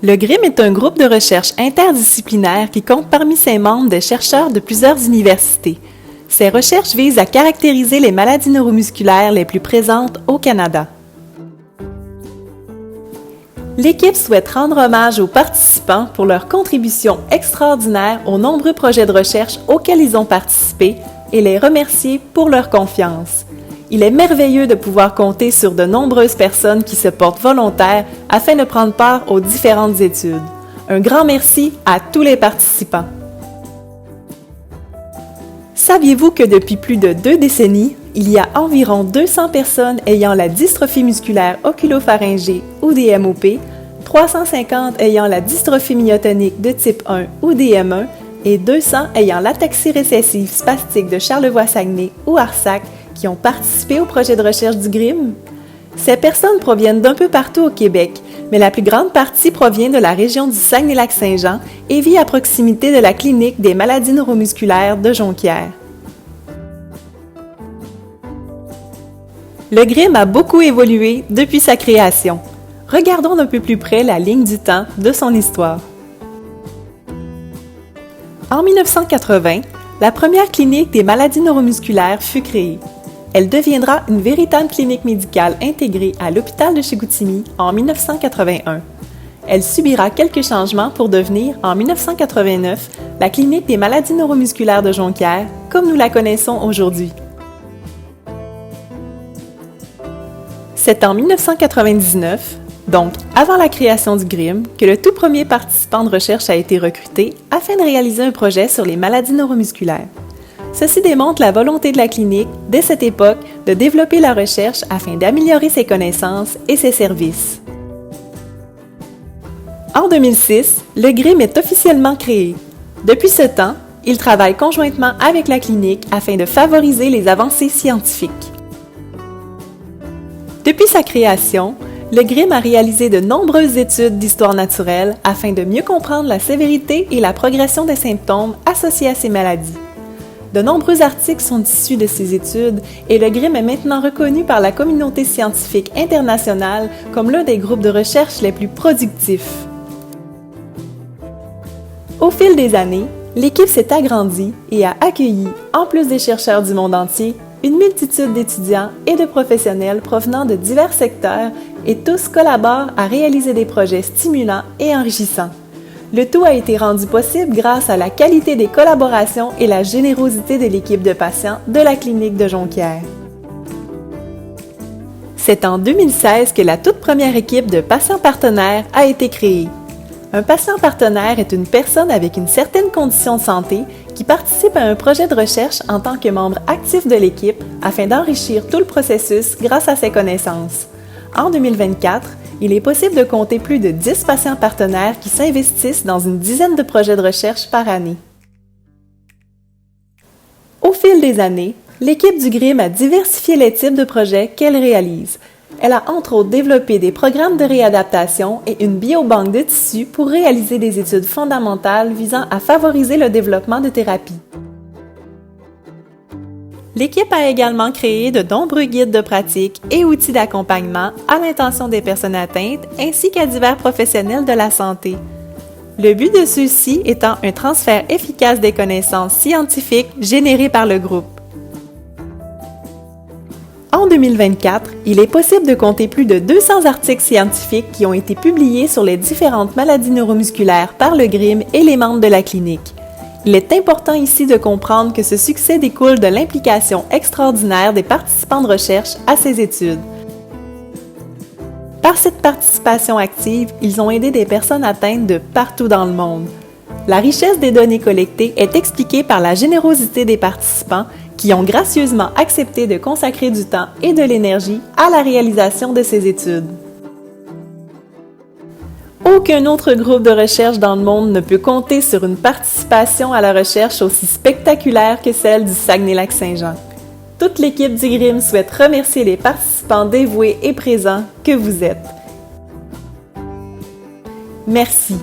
Le GRIM est un groupe de recherche interdisciplinaire qui compte parmi ses membres des chercheurs de plusieurs universités. Ces recherches visent à caractériser les maladies neuromusculaires les plus présentes au Canada. L'équipe souhaite rendre hommage aux participants pour leur contribution extraordinaire aux nombreux projets de recherche auxquels ils ont participé et les remercier pour leur confiance. Il est merveilleux de pouvoir compter sur de nombreuses personnes qui se portent volontaires afin de prendre part aux différentes études. Un grand merci à tous les participants. Saviez-vous que depuis plus de 2 décennies, il y a environ 200 personnes ayant la dystrophie musculaire oculopharyngée ou DMOP, 350 ayant la dystrophie myotonique de type 1 ou DM1 et 200 ayant l'ataxie récessive spastique de Charlevoix-Saguenay ou ARSAC qui ont participé au projet de recherche du GRIM? Ces personnes proviennent d'un peu partout au Québec, mais la plus grande partie provient de la région du Saguenay-Lac-Saint-Jean et vit à proximité de la clinique des maladies neuromusculaires de Jonquière. Le GRIM a beaucoup évolué depuis sa création. Regardons d'un peu plus près la ligne du temps de son histoire. En 1980, la première clinique des maladies neuromusculaires fut créée. Elle deviendra une véritable clinique médicale intégrée à l'hôpital de Chicoutimi en 1981. Elle subira quelques changements pour devenir, en 1989, la clinique des maladies neuromusculaires de Jonquière, comme nous la connaissons aujourd'hui. C'est en 1999, donc avant la création du GRIM, que le tout premier participant de recherche a été recruté afin de réaliser un projet sur les maladies neuromusculaires. Ceci démontre la volonté de la clinique, dès cette époque, de développer la recherche afin d'améliorer ses connaissances et ses services. En 2006, le GRIM est officiellement créé. Depuis ce temps, il travaille conjointement avec la clinique afin de favoriser les avancées scientifiques. Depuis sa création, le GRIM a réalisé de nombreuses études d'histoire naturelle afin de mieux comprendre la sévérité et la progression des symptômes associés à ces maladies. De nombreux articles sont issus de ces études et le GRIM est maintenant reconnu par la communauté scientifique internationale comme l'un des groupes de recherche les plus productifs. Au fil des années, l'équipe s'est agrandie et a accueilli, en plus des chercheurs du monde entier, une multitude d'étudiants et de professionnels provenant de divers secteurs et tous collaborent à réaliser des projets stimulants et enrichissants. Le tout a été rendu possible grâce à la qualité des collaborations et la générosité de l'équipe de patients de la clinique de Jonquière. C'est en 2016 que la toute première équipe de patients partenaires a été créée. Un patient partenaire est une personne avec une certaine condition de santé qui participe à un projet de recherche en tant que membre actif de l'équipe afin d'enrichir tout le processus grâce à ses connaissances. En 2024, il est possible de compter plus de 10 patients partenaires qui s'investissent dans une dizaine de projets de recherche par année. Au fil des années, l'équipe du GRIM a diversifié les types de projets qu'elle réalise. Elle a entre autres développé des programmes de réadaptation et une biobanque de tissus pour réaliser des études fondamentales visant à favoriser le développement de thérapies. L'équipe a également créé de nombreux guides de pratique et outils d'accompagnement à l'intention des personnes atteintes ainsi qu'à divers professionnels de la santé. Le but de ceux-ci étant un transfert efficace des connaissances scientifiques générées par le groupe. En 2024, il est possible de compter plus de 200 articles scientifiques qui ont été publiés sur les différentes maladies neuromusculaires par le GRIM et les membres de la clinique. Il est important ici de comprendre que ce succès découle de l'implication extraordinaire des participants de recherche à ces études. Par cette participation active, ils ont aidé des personnes atteintes de partout dans le monde. La richesse des données collectées est expliquée par la générosité des participants qui ont gracieusement accepté de consacrer du temps et de l'énergie à la réalisation de ces études. Aucun autre groupe de recherche dans le monde ne peut compter sur une participation à la recherche aussi spectaculaire que celle du Saguenay-Lac-Saint-Jean. Toute l'équipe du GRIM souhaite remercier les participants dévoués et présents que vous êtes. Merci.